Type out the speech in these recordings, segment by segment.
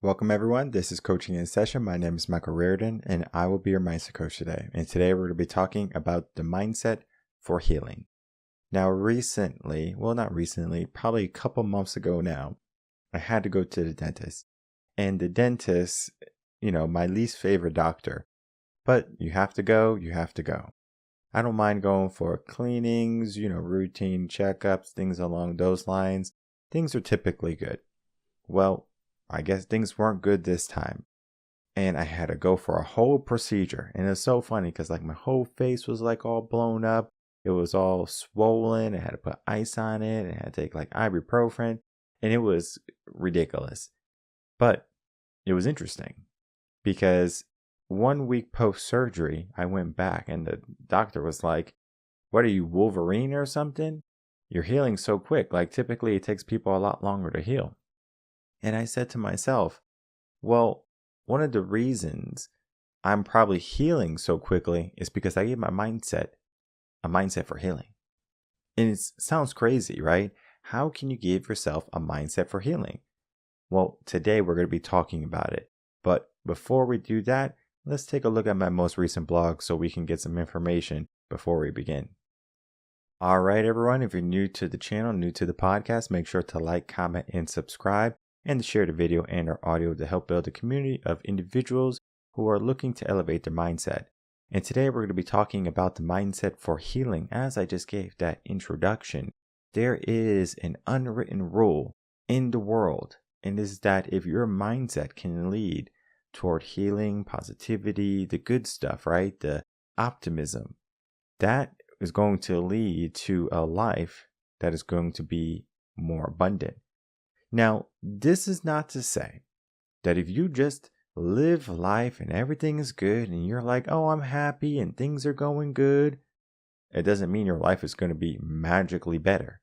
Welcome everyone. This is Coaching in Session. My name is Michael Rearden and I will be your mindset coach today. And today we're going to be talking about the mindset for healing. Now not recently, probably a couple months ago now, I had to go to the dentist. And the dentist, my least favorite doctor. But you have to go. I don't mind going for cleanings, routine checkups, things along those lines. Things are typically good. Well, I guess things weren't good this time. And I had to go for a whole procedure. And it's so funny because my whole face was all blown up. It was all swollen. I had to put ice on it. And I had to take ibuprofen. And it was ridiculous. But it was interesting because 1 week post-surgery, I went back and the doctor was like, "What are you, Wolverine or something? You're healing so quick. Typically it takes people a lot longer to heal." And I said to myself, well, one of the reasons I'm probably healing so quickly is because I gave my mindset a mindset for healing. And it sounds crazy, right? How can you give yourself a mindset for healing? Well, today we're going to be talking about it. But before we do that, let's take a look at my most recent blog so we can get some information before we begin. All right, everyone, if you're new to the channel, new to the podcast, make sure to like, comment, and subscribe, and to share the video and our audio to help build a community of individuals who are looking to elevate their mindset. And today we're going to be talking about the mindset for healing. As I just gave that introduction, there is an unwritten rule in the world, and it is that if your mindset can lead toward healing, positivity, the good stuff, right? The optimism, that is going to lead to a life that is going to be more abundant. Now, this is not to say that if you just live life and everything is good and you're oh, I'm happy and things are going good, it doesn't mean your life is going to be magically better.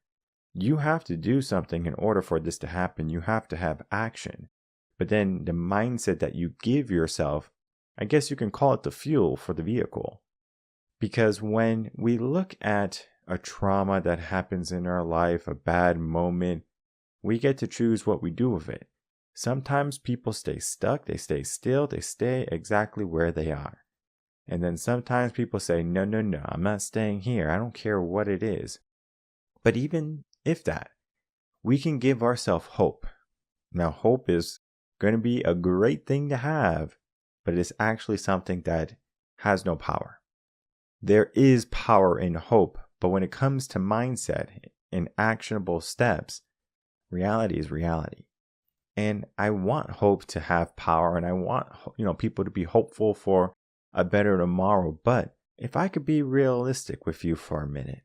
You have to do something in order for this to happen. You have to have action. But then the mindset that you give yourself, I guess you can call it the fuel for the vehicle. Because when we look at a trauma that happens in our life, a bad moment, we get to choose what we do with it. Sometimes people stay stuck, they stay still, they stay exactly where they are. And then sometimes people say, no, I'm not staying here. I don't care what it is. But even if that, we can give ourselves hope. Now, hope is going to be a great thing to have, but it's actually something that has no power. There is power in hope, but when it comes to mindset and actionable steps, reality is reality. And I want hope to have power, and I want people to be hopeful for a better tomorrow. But if I could be realistic with you for a minute,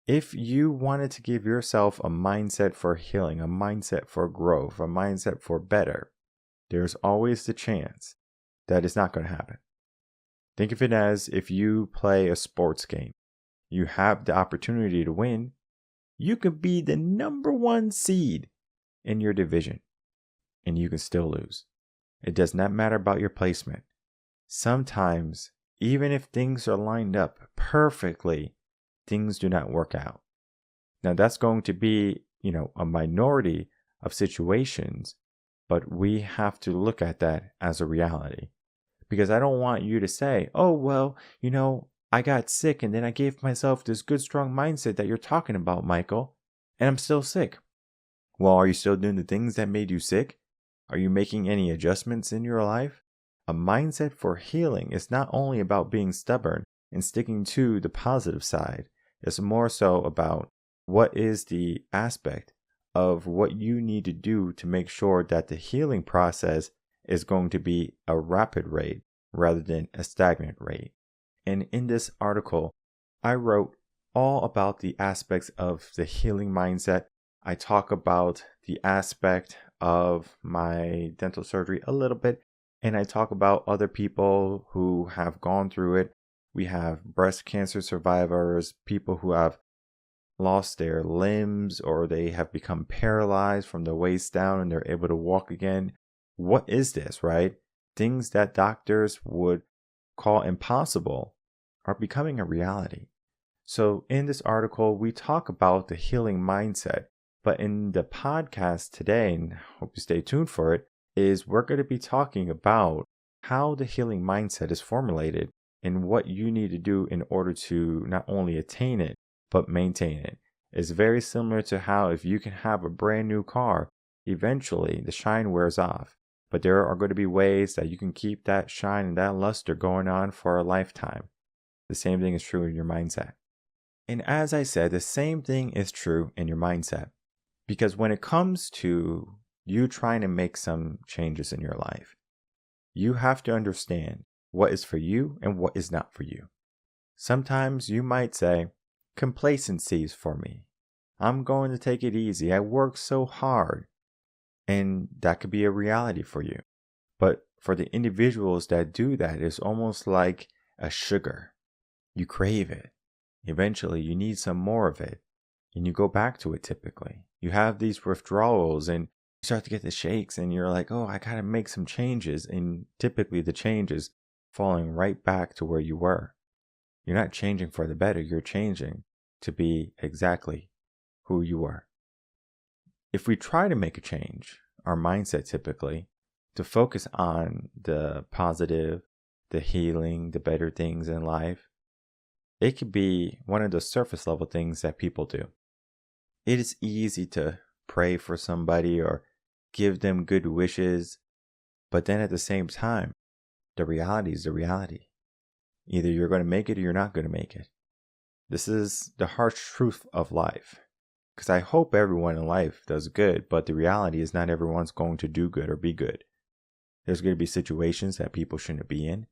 if you wanted to give yourself a mindset for healing, a mindset for growth, a mindset for better, there's always the chance that it's not going to happen. Think of it as if you play a sports game. You have the opportunity to win. You could be the number 1 seed in your division, and you can still lose. It does not matter about your placement. Sometimes, even if things are lined up perfectly, things do not work out. Now, that's going to be, a minority of situations, but we have to look at that as a reality. Because I don't want you to say, oh, well, I got sick and then I gave myself this good, strong mindset that you're talking about, Michael, and I'm still sick. Well, are you still doing the things that made you sick? Are you making any adjustments in your life? A mindset for healing is not only about being stubborn and sticking to the positive side. It's more so about what is the aspect of what you need to do to make sure that the healing process is going to be a rapid rate rather than a stagnant rate. And in this article, I wrote all about the aspects of the healing mindset. I talk about the aspect of my dental surgery a little bit, and I talk about other people who have gone through it. We have breast cancer survivors, people who have lost their limbs or they have become paralyzed from the waist down and they're able to walk again. What is this, right? Things that doctors would call impossible are becoming a reality. So in this article, we talk about the healing mindset, but in the podcast today, and hope you stay tuned for it, is we're going to be talking about how the healing mindset is formulated and what you need to do in order to not only attain it, but maintain it. It's very similar to how if you can have a brand new car, eventually the shine wears off. But there are going to be ways that you can keep that shine and that luster going on for a lifetime. The same thing is true in your mindset. And as I said, the same thing is true in your mindset. Because when it comes to you trying to make some changes in your life, you have to understand what is for you and what is not for you. Sometimes you might say, complacency is for me. I'm going to take it easy. I work so hard. And that could be a reality for you. But for the individuals that do that, it's almost like a sugar. You crave it. Eventually, you need some more of it. And you go back to it typically. You have these withdrawals and you start to get the shakes and you're like, oh, I got to make some changes. And typically the change is falling right back to where you were. You're not changing for the better. You're changing to be exactly who you were. If we try to make a change, our mindset typically, to focus on the positive, the healing, the better things in life, it could be one of the surface level things that people do. It is easy to pray for somebody or give them good wishes, but then at the same time, the reality is the reality. Either you're going to make it or you're not going to make it. This is the harsh truth of life. Because I hope everyone in life does good, but the reality is not everyone's going to do good or be good. There's going to be situations that people shouldn't be in.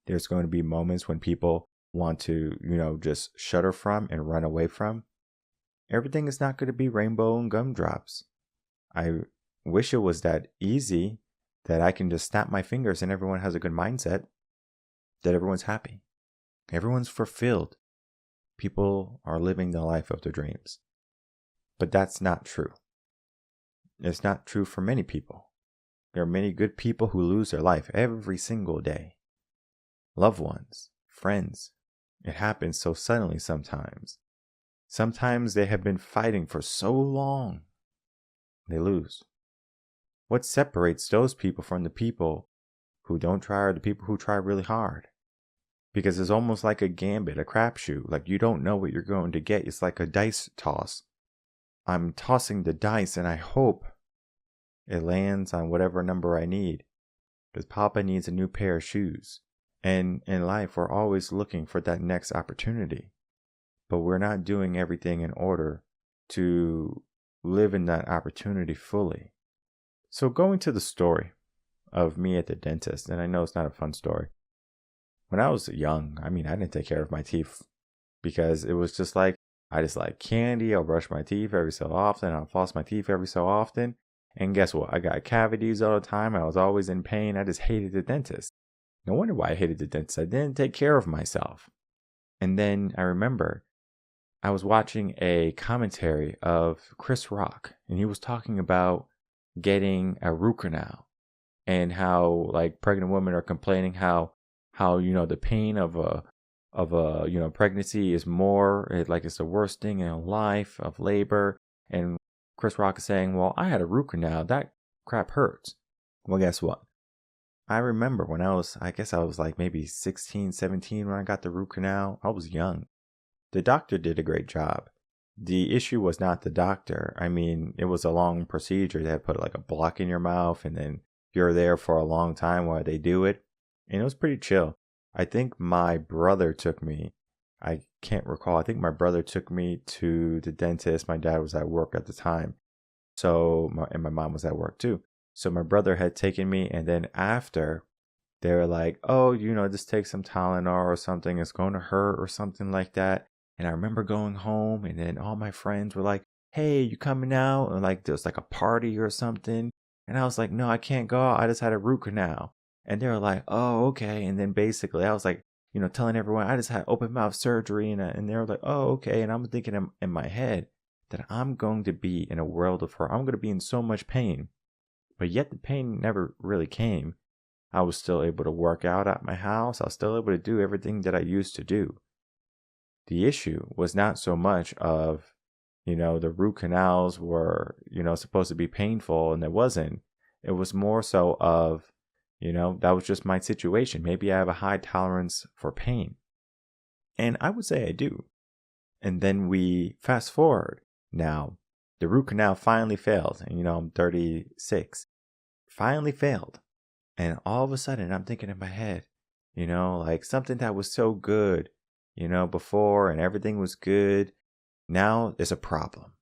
There's going to be moments when people want to, just shudder from and run away from. Everything is not going to be rainbow and gumdrops. I wish it was that easy that I can just snap my fingers and everyone has a good mindset, that everyone's happy. Everyone's fulfilled. People are living the life of their dreams. But that's not true. It's not true for many people. There are many good people who lose their life every single day. Loved ones, friends. It happens so suddenly sometimes. Sometimes they have been fighting for so long. They lose. What separates those people from the people who don't try or the people who try really hard? Because it's almost like a gambit, a crapshoot. Like you don't know what you're going to get. It's like a dice toss. I'm tossing the dice and I hope it lands on whatever number I need. Because Papa needs a new pair of shoes. And in life, we're always looking for that next opportunity. But we're not doing everything in order to live in that opportunity fully. So going to the story of me at the dentist, and I know it's not a fun story. When I was young, I didn't take care of my teeth because it was just like, I just like candy. I'll brush my teeth every so often. I'll floss my teeth every so often. And guess what? I got cavities all the time. I was always in pain. I just hated the dentist. No wonder why I hated the dentist. I didn't take care of myself. And then I remember I was watching a commentary of Chris Rock. And he was talking about getting a root canal. And how like pregnant women are complaining how the pain of a pregnancy is it's the worst thing in life of labor. And Chris Rock is saying, well, I had a root canal. That crap hurts. Well, guess what? I remember when I was like maybe 16, 17 when I got the root canal. I was young. The doctor did a great job. The issue was not the doctor. It was a long procedure. They had put like a block in your mouth and then you're there for a long time while they do it. And it was pretty chill. I think my brother took me. I can't recall. I think my brother took me to the dentist. My dad was at work at the time. And my mom was at work too. So my brother had taken me. And then after, they were like, oh, just take some Tylenol or something. It's going to hurt or something like that. And I remember going home and then all my friends were like, hey, you coming out? And like, there was like a party or something. And I was like, no, I can't go out. I just had a root canal. And they were like, oh, okay. And then basically I was like, telling everyone I just had open mouth surgery. And they were like, oh, okay. And I'm thinking in my head that I'm going to be in a world of hurt. I'm going to be in so much pain. But yet the pain never really came. I was still able to work out at my house. I was still able to do everything that I used to do. The issue was not so much of, the root canals were, supposed to be painful and it wasn't. It was more so of, that was just my situation. Maybe I have a high tolerance for pain. And I would say I do. And then we fast forward. Now, the root canal finally failed. And, I'm 36. Finally failed. And all of a sudden, I'm thinking in my head, like something that was so good, before and everything was good. Now there's a problem.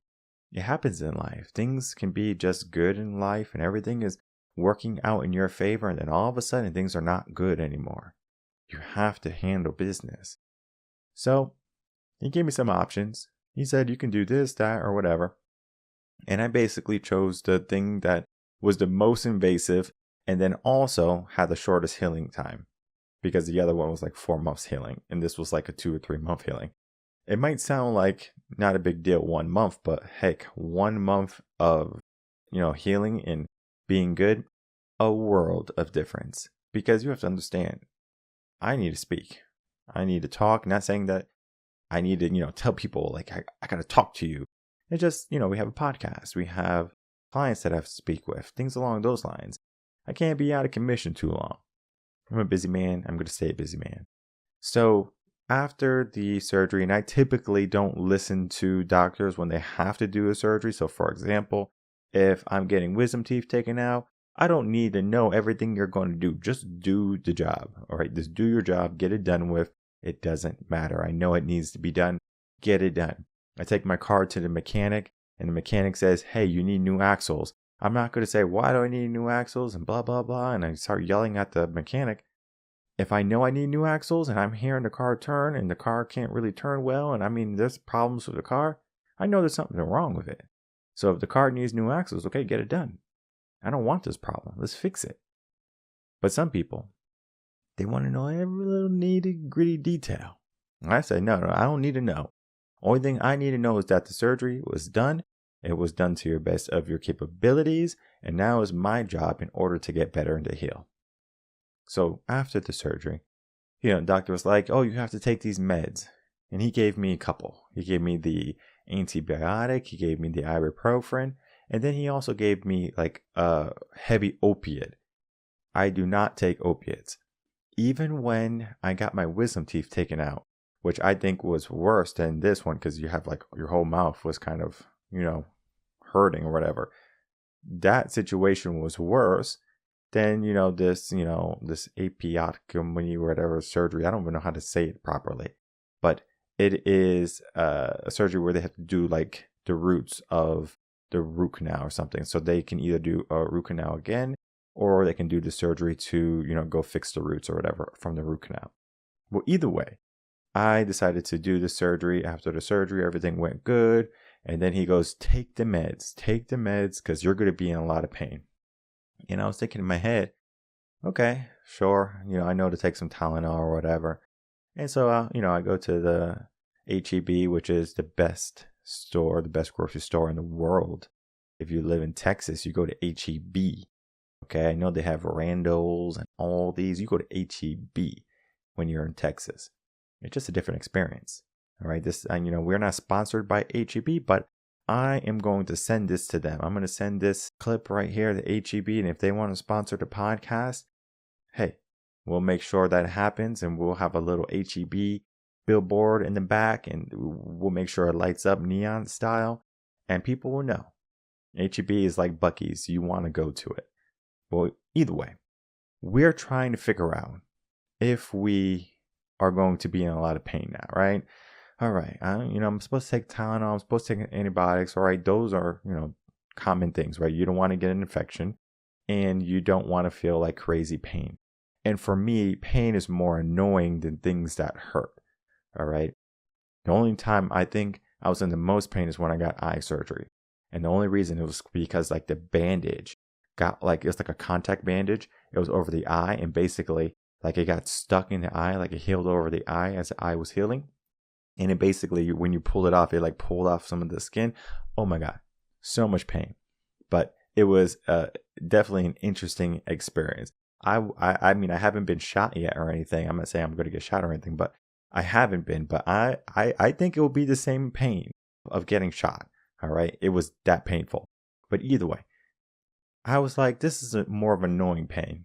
It happens in life. Things can be just good in life and everything is working out in your favor. And then all of a sudden, things are not good anymore. You have to handle business. So he gave me some options. He said, you can do this, that, or whatever. And I basically chose the thing that was the most invasive and then also had the shortest healing time, because the other one was like 4 months healing. And this was like a 2 or 3 month healing. It might sound like not a big deal 1 month, but heck, 1 month of, healing and being good, a world of difference. Because you have to understand, I need to speak. I need to talk. Not saying that I need to, tell people like I got to talk to you. It's just, we have a podcast. We have clients that I have to speak with, things along those lines. I can't be out of commission too long. I'm a busy man. I'm going to stay a busy man. So after the surgery, and I typically don't listen to doctors when they have to do a surgery. So for example, if I'm getting wisdom teeth taken out, I don't need to know everything you're going to do. Just do the job. All right. Just do your job. Get it done with. It doesn't matter. I know it needs to be done. Get it done. I take my car to the mechanic and the mechanic says, hey, you need new axles. I'm not going to say, why do I need new axles and blah, blah, blah. And I start yelling at the mechanic. If I know I need new axles and I'm hearing the car turn and the car can't really turn well, and there's problems with the car, I know there's something wrong with it. So if the car needs new axles, okay, get it done. I don't want this problem. Let's fix it. But some people, they want to know every little nitty gritty detail. And I say, no, I don't need to know. Only thing I need to know is that the surgery was done. It was done to your best of your capabilities. And now is my job in order to get better and to heal. So after the surgery, the doctor was like, oh, you have to take these meds. And he gave me a couple. He gave me the antibiotic. He gave me the ibuprofen. And then he also gave me like a heavy opiate. I do not take opiates. Even when I got my wisdom teeth taken out, which I think was worse than this one because you have like your whole mouth was kind of, hurting or whatever. That situation was worse than, this apiotomy or whatever surgery. I don't even know how to say it properly. But it is a surgery where they have to do like the roots of the root canal or something. So they can either do a root canal again, or they can do the surgery to, go fix the roots or whatever from the root canal. Well, either way, I decided to do the surgery. After the surgery, everything went good. And then he goes, take the meds because you're going to be in a lot of pain. And I was thinking in my head, okay, sure. I know to take some Tylenol or whatever. And so, I go to the H-E-B, which is the best grocery store in the world. If you live in Texas, you go to H-E-B. Okay, I know they have Randall's and all these. You go to H-E-B when you're in Texas. It's just a different experience. All right, we're not sponsored by H-E-B, but I am going to send this to them. I'm going to send this clip right here to H-E-B, and if they want to sponsor the podcast, hey, we'll make sure that happens, and we'll have a little H-E-B billboard in the back, and we'll make sure it lights up neon style, and people will know. H-E-B is like Buc-ee's. You want to go to it. Well, either way, we're trying to figure out if we are going to be in a lot of pain now, right? All right, I'm supposed to take Tylenol, I'm supposed to take antibiotics, all right? Those are, common things, right? You don't want to get an infection and you don't want to feel like crazy pain. And for me, pain is more annoying than things that hurt, all right? The only time I think I was in the most pain is when I got eye surgery. And the only reason it was because like the bandage got like, it's like a contact bandage. It was over the eye and basically like it got stuck in the eye, like it healed over the eye as the eye was healing. And it basically, when you pull it off, it like pulled off some of the skin. Oh my God, so much pain. But it was definitely an interesting experience. I mean, I haven't been shot yet or anything. I'm not saying I'm going to get shot or anything, but I haven't been. But I think it will be the same pain of getting shot. All right. It was that painful. But either way, I was like, this is more of annoying pain.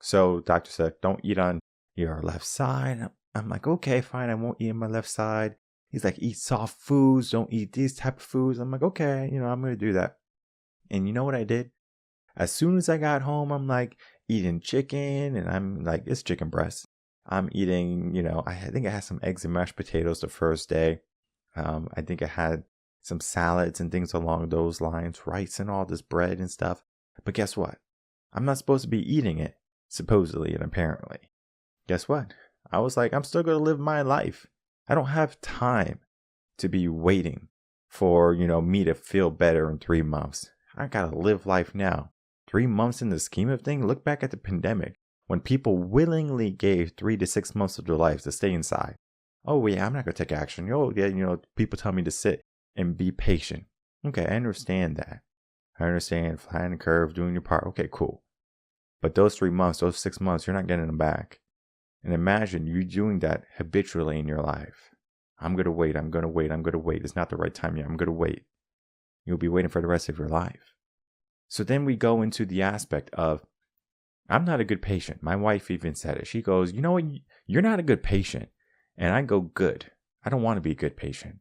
So doctor said, don't eat on your left side. I'm like, okay, fine. I won't eat on my left side. He's like, eat soft foods. Don't eat these type of foods. I'm like, okay, I'm going to do that. And you know what I did? As soon as I got home, I'm like eating chicken, and I'm like, it's chicken breast. I'm eating, I think I had some eggs and mashed potatoes the first day. I think I had some salads and things along those lines, rice and all this bread and stuff. But guess what? I'm not supposed to be eating it, supposedly and apparently. Guess what? I was like, I'm still going to live my life. I don't have time to be waiting for, me to feel better in 3 months. I got to live life now. 3 months in the scheme of things, look back at the pandemic when people willingly gave 3 to 6 months of their lives to stay inside. Oh, yeah, I'm not going to take action. Oh, yeah, people tell me to sit and be patient. Okay, I understand that. I understand flying the curve, doing your part. Okay, cool. But those 3 months, those 6 months, you're not getting them back. And imagine you doing that habitually in your life. I'm going to wait. I'm going to wait. I'm going to wait. It's not the right time yet. I'm going to wait. You'll be waiting for the rest of your life. So then we go into the aspect of, I'm not a good patient. My wife even said it. She goes, you know what? You're not a good patient. And I go, good. I don't want to be a good patient.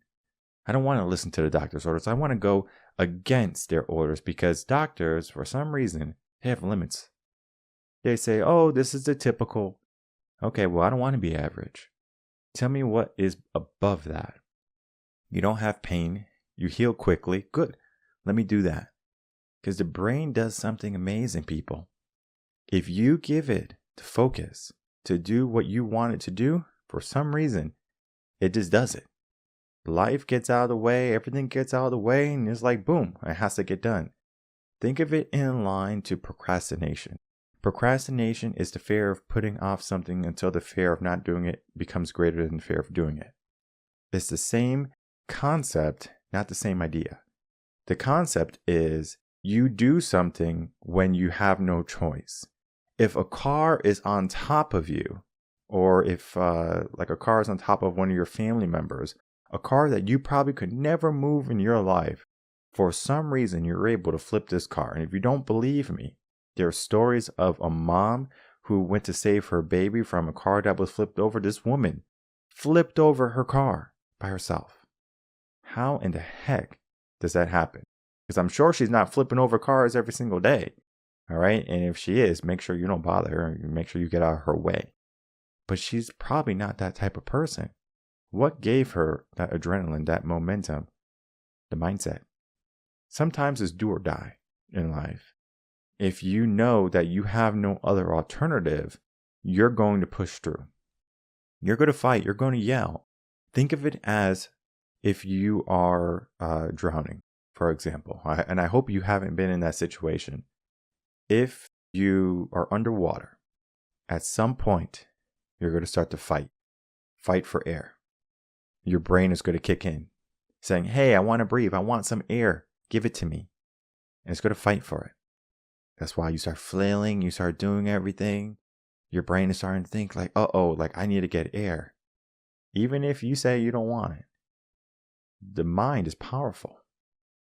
I don't want to listen to the doctor's orders. I want to go against their orders because doctors, for some reason, they have limits. They say, oh, this is the typical. Okay, well, I don't want to be average. Tell me what is above that. You don't have pain. You heal quickly. Good. Let me do that. Because the brain does something amazing, people. If you give it the focus to do what you want it to do, for some reason, it just does it. Life gets out of the way, everything gets out of the way, and it's like, boom, it has to get done. Think of it in line to procrastination. Procrastination is the fear of putting off something until the fear of not doing it becomes greater than the fear of doing it. It's the same concept, not the same idea. The concept is you do something when you have no choice. If a car is on top of you, or if like a car is on top of one of your family members, a car that you probably could never move in your life, for some reason you're able to flip this car. And if you don't believe me, there are stories of a mom who went to save her baby from a car that was flipped over. This woman flipped over her car by herself. How in the heck does that happen? Because I'm sure she's not flipping over cars every single day. All right. And if she is, make sure you don't bother her and make sure you get out of her way. But she's probably not that type of person. What gave her that adrenaline, that momentum? The mindset. Sometimes it's do or die in life. If you know that you have no other alternative, you're going to push through. You're going to fight. You're going to yell. Think of it as if you are drowning, for example. And I hope you haven't been in that situation. If you are underwater, at some point, you're going to start to fight. Fight for air. Your brain is going to kick in, saying, hey, I want to breathe. I want some air. Give it to me. And it's going to fight for it. That's why you start flailing. You start doing everything. Your brain is starting to think like, like I need to get air. Even if you say you don't want it. The mind is powerful.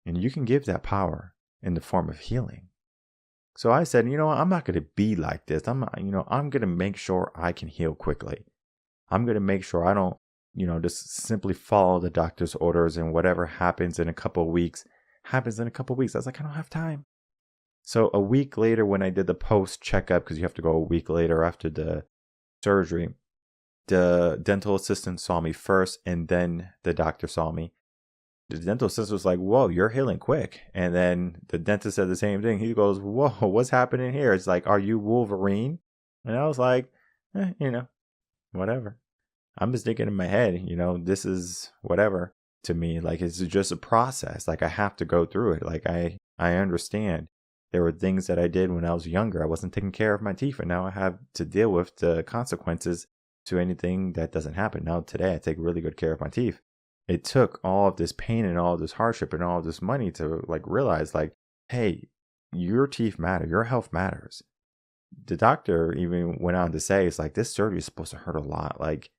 And you can give that power in the form of healing. So I said, I'm not going to be like this. I'm going to make sure I can heal quickly. I'm going to make sure I don't, just simply follow the doctor's orders and whatever happens in a couple of weeks, happens in a couple of weeks. I was like, I don't have time. So a week later when I did the post checkup, because you have to go a week later after the surgery, the dental assistant saw me first and then the doctor saw me. The dental assistant was like, whoa, you're healing quick. And then the dentist said the same thing. He goes, whoa, what's happening here? It's like, are you Wolverine? And I was like, whatever. I'm just thinking in my head, this is whatever to me. Like, it's just a process. Like, I have to go through it. Like, I understand. There were things that I did when I was younger. I wasn't taking care of my teeth. And now I have to deal with the consequences to anything that doesn't happen. Now, today, I take really good care of my teeth. It took all of this pain and all of this hardship and all of this money to realize hey, your teeth matter. Your health matters. The doctor even went on to say, it's like, this surgery is supposed to hurt a lot. Like,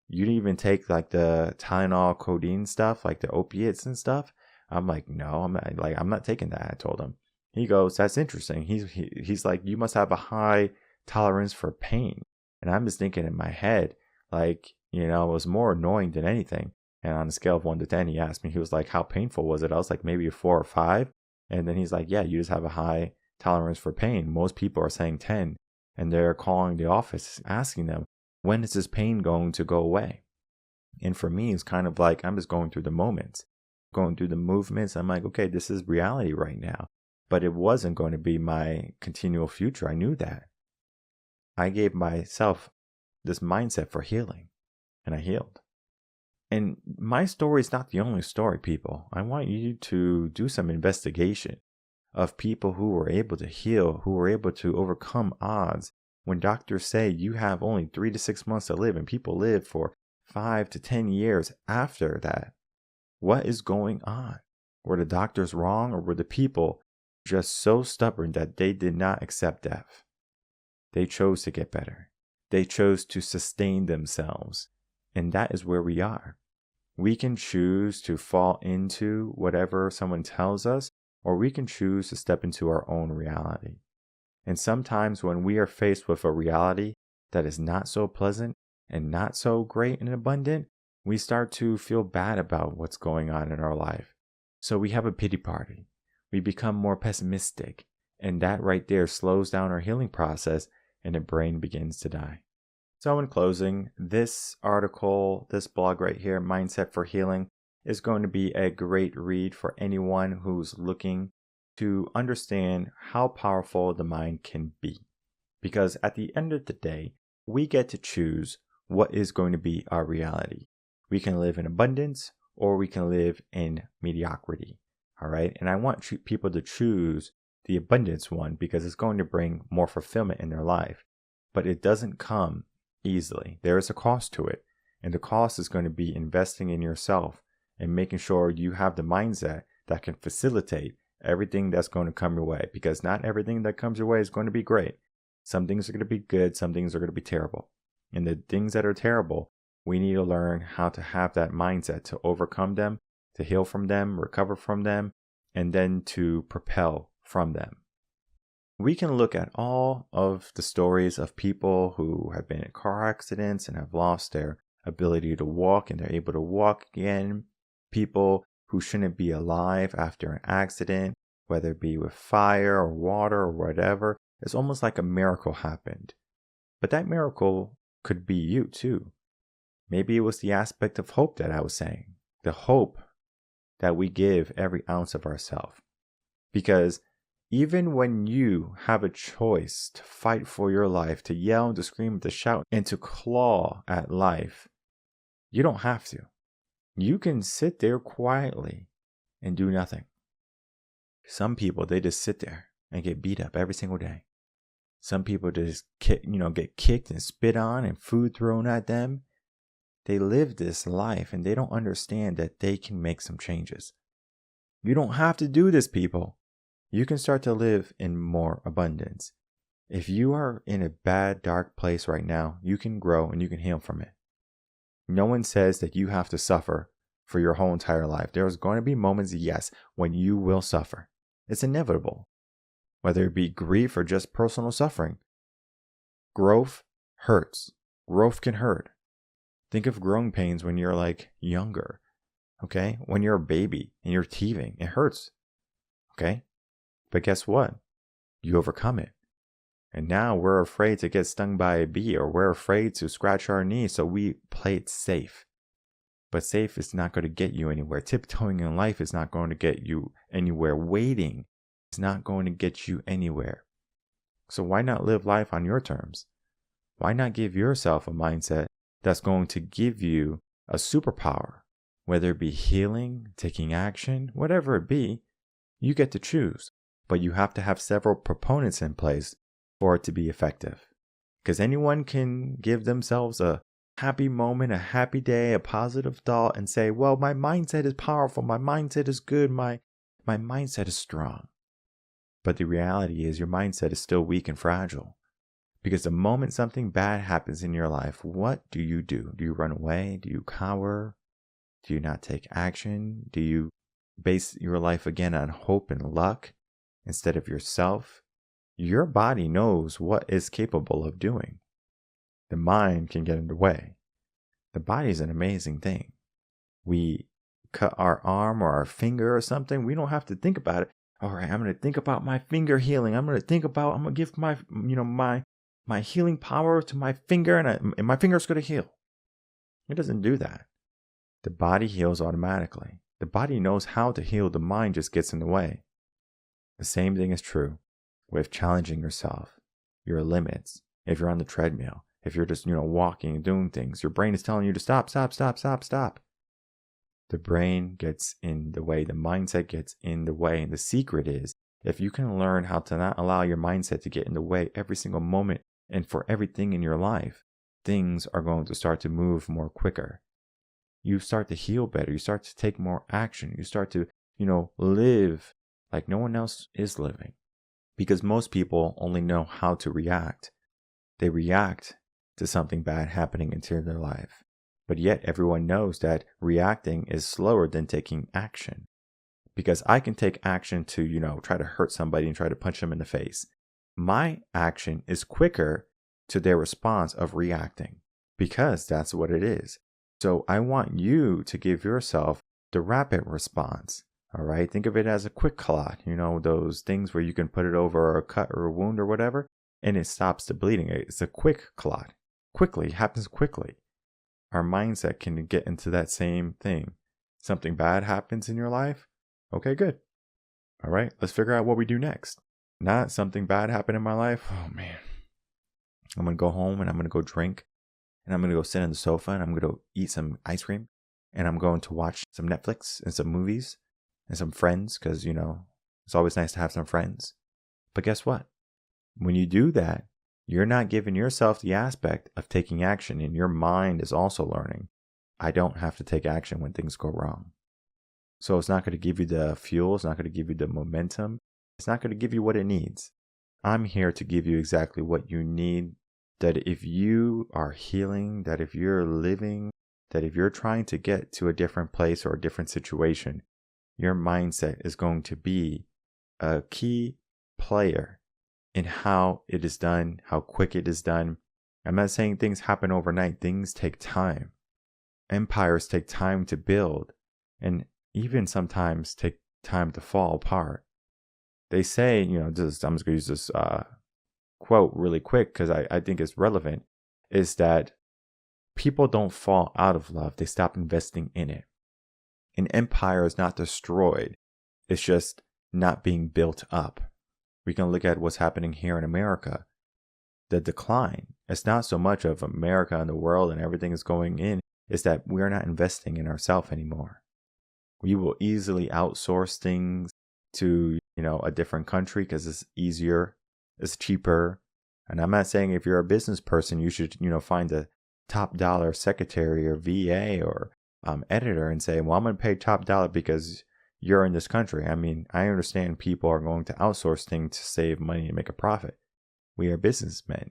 you didn't even take the Tylenol, codeine stuff, like the opiates and stuff. I'm like, no, I'm not taking that. I told him, He goes, that's interesting. He's like, you must have a high tolerance for pain. And I'm just thinking in my head, like, it was more annoying than anything. And on a scale of 1 to 10, he asked me, he was like, how painful was it? I was like, maybe a 4 or 5. And then he's like, yeah, you just have a high tolerance for pain. Most people are saying 10. And they're calling the office, asking them, when is this pain going to go away? And for me, it's kind of like, I'm just going through the moments, going through the movements. I'm like, okay, this is reality right now. But it wasn't going to be my continual future. I knew that. I gave myself this mindset for healing, and I healed. And my story is not the only story, people. I want you to do some investigation of people who were able to heal, who were able to overcome odds. When doctors say you have only 3 to 6 months to live and people live for 5 to 10 years after that, what is going on? Were the doctors wrong, or were the people just so stubborn that they did not accept death? They chose to get better. They chose to sustain themselves. And that is where we are. We can choose to fall into whatever someone tells us, or we can choose to step into our own reality. And sometimes when we are faced with a reality that is not so pleasant and not so great and abundant, we start to feel bad about what's going on in our life. So we have a pity party. We become more pessimistic. And that right there slows down our healing process, and the brain begins to die. So in closing, this article, this blog right here, Mindset for Healing, is going to be a great read for anyone who's looking to understand how powerful the mind can be. Because at the end of the day, we get to choose what is going to be our reality. We can live in abundance, or we can live in mediocrity. All right. And I want people to choose the abundance one because it's going to bring more fulfillment in their life. But it doesn't come easily. There is a cost to it. And the cost is going to be investing in yourself and making sure you have the mindset that can facilitate everything that's going to come your way. Because not everything that comes your way is going to be great. Some things are going to be good. Some things are going to be terrible. And the things that are terrible, we need to learn how to have that mindset to overcome them, to heal from them, recover from them, and then to propel from them. We can look at all of the stories of people who have been in car accidents and have lost their ability to walk and they're able to walk again. People who shouldn't be alive after an accident, whether it be with fire or water or whatever. It's almost like a miracle happened. But that miracle could be you too. Maybe it was the aspect of hope that I was saying. The hope that we give every ounce of ourselves. Because even when you have a choice to fight for your life, to yell and to scream, to shout and to claw at life, you don't have to. You can sit there quietly and do nothing. Some people, they just sit there and get beat up every single day. Some people just get kicked and spit on and food thrown at them. They live this life and they don't understand that they can make some changes. You don't have to do this, people. You can start to live in more abundance. If you are in a bad, dark place right now, you can grow and you can heal from it. No one says that you have to suffer for your whole entire life. There's going to be moments, yes, when you will suffer. It's inevitable. Whether it be grief or just personal suffering. Growth hurts. Growth can hurt. Think of growing pains when you're like younger. Okay? When you're a baby and you're teething, it hurts. Okay? But guess what? You overcome it. And now we're afraid to get stung by a bee, or we're afraid to scratch our knee, so we play it safe. But safe is not going to get you anywhere. Tiptoeing in life is not going to get you anywhere. Waiting is not going to get you anywhere. So why not live life on your terms? Why not give yourself a mindset that's going to give you a superpower? Whether it be healing, taking action, whatever it be, you get to choose. But you have to have several proponents in place for it to be effective. Because anyone can give themselves a happy moment, a happy day, a positive thought, and say, well, my mindset is powerful, my mindset is good, my mindset is strong. But the reality is your mindset is still weak and fragile. Because the moment something bad happens in your life, what do? Do you run away? Do you cower? Do you not take action? Do you base your life again on hope and luck? instead of yourself, your body knows what it's capable of doing. The mind can get in the way. The body is an amazing thing. We cut our arm or our finger or something, we don't have to think about it. All right, I'm going to think about my finger healing. I'm going to give my, my healing power to my finger, and my finger's going to heal. It doesn't do that. The body heals automatically. The body knows how to heal. The mind just gets in the way. The same thing is true with challenging yourself, your limits. If you're on the treadmill, if you're just, walking and doing things, your brain is telling you to stop. The brain gets in the way. The mindset gets in the way. And the secret is, if you can learn how to not allow your mindset to get in the way every single moment and for everything in your life, things are going to start to move more quicker. You start to heal better. You start to take more action. You start to, live like no one else is living. Because most people only know how to react. They react to something bad happening into their life. But yet everyone knows that reacting is slower than taking action. Because I can take action to, try to hurt somebody and try to punch them in the face. My action is quicker to their response of reacting, because that's what it is. So I want you to give yourself the rapid response. All right. Think of it as a quick clot, those things where you can put it over a cut or a wound or whatever, and it stops the bleeding. It's a quick clot. Quickly, it happens quickly. Our mindset can get into that same thing. Something bad happens in your life. Okay, good. All right, let's figure out what we do next. Not something bad happened in my life. Oh man, I'm going to go home and I'm going to go drink, and I'm going to go sit on the sofa, and I'm going to eat some ice cream, and I'm going to watch some Netflix and some movies and some friends, because, it's always nice to have some friends. But guess what? When you do that, you're not giving yourself the aspect of taking action, and your mind is also learning, I don't have to take action when things go wrong. So it's not going to give you the fuel. It's not going to give you the momentum. It's not going to give you what it needs. I'm here to give you exactly what you need. That if you are healing, that if you're living, that if you're trying to get to a different place or a different situation, your mindset is going to be a key player in how it is done, how quick it is done. I'm not saying things happen overnight. Things take time. Empires take time to build, and even sometimes take time to fall apart. They say, I'm just going to use this quote really quick because I think it's relevant, is that people don't fall out of love. They stop investing in it. An empire is not destroyed. It's just not being built up. We can look at what's happening here in America. The decline, it's not so much of America and the world and everything is going in, it's that we're not investing in ourselves anymore. We will easily outsource things to, a different country because it's easier, it's cheaper. And I'm not saying if you're a business person, you should, find a top dollar secretary or VA or editor and say, well, I'm going to pay top dollar because you're in this country. I mean, I understand people are going to outsource things to save money and make a profit. We are businessmen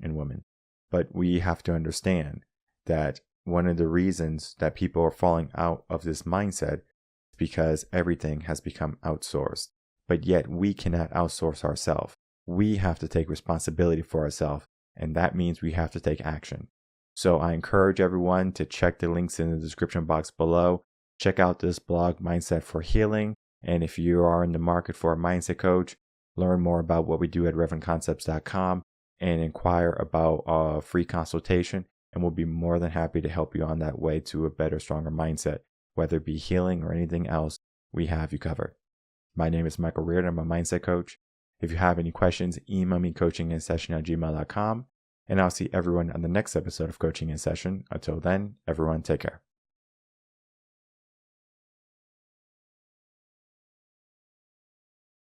and women, but we have to understand that one of the reasons that people are falling out of this mindset is because everything has become outsourced, but yet we cannot outsource ourselves. We have to take responsibility for ourselves, and that means we have to take action. So I encourage everyone to check the links in the description box below. Check out this blog, Mindset for Healing. And if you are in the market for a mindset coach, learn more about what we do at reverendconcepts.com and inquire about a free consultation. And we'll be more than happy to help you on that way to a better, stronger mindset. Whether it be healing or anything else, we have you covered. My name is Michael Rearden. I'm a mindset coach. If you have any questions, email me coachinginsession@gmail.com. And I'll see everyone on the next episode of Coaching in Session. Until then, everyone take care.